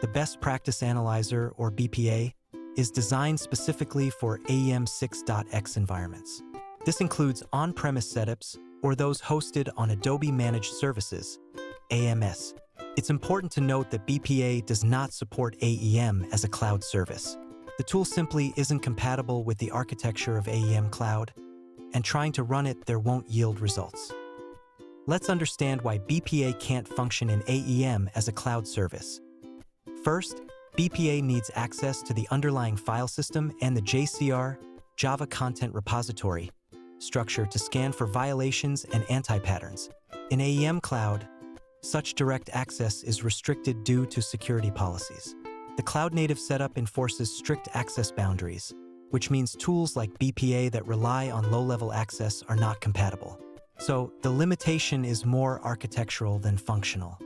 the Best Practice Analyzer, or BPA, is designed specifically for AEM 6.x environments. This includes on-premise setups or those hosted on Adobe Managed Services, AMS. It's important to note that BPA does not support AEM as a cloud service. The tool simply isn't compatible with the architecture of AEM Cloud, and trying to run it there won't yield results. Let's understand why BPA can't function in AEM as a cloud service. First, BPA needs access to the underlying file system and the JCR, Java Content Repository, structure to scan for violations and anti-patterns. In AEM Cloud, such direct access is restricted due to security policies. The cloud-native setup enforces strict access boundaries, which means tools like BPA that rely on low-level access are not compatible. So, the limitation is more architectural than functional.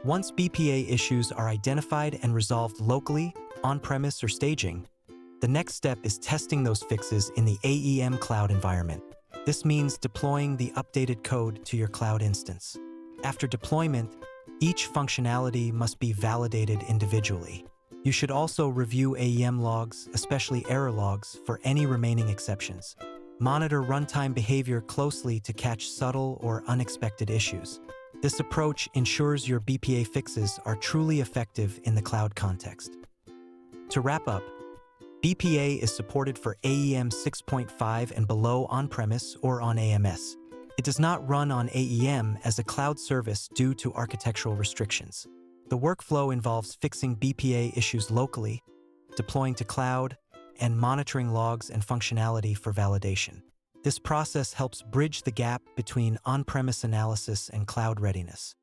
Once BPA issues are identified and resolved locally, on-premise, or staging, the next step is testing those fixes in the AEM Cloud environment. This means deploying the updated code to your cloud instance. After deployment, each functionality must be validated individually. You should also review AEM logs, especially error logs, for any remaining exceptions. Monitor runtime behavior closely to catch subtle or unexpected issues. This approach ensures your BPA fixes are truly effective in the cloud context. To wrap up, BPA is supported for AEM 6.5 and below on-premise or on AMS. It does not run on AEM as a cloud service due to architectural restrictions. The workflow involves fixing BPA issues locally, deploying to cloud, and monitoring logs and functionality for validation. This process helps bridge the gap between on-premise analysis and cloud readiness.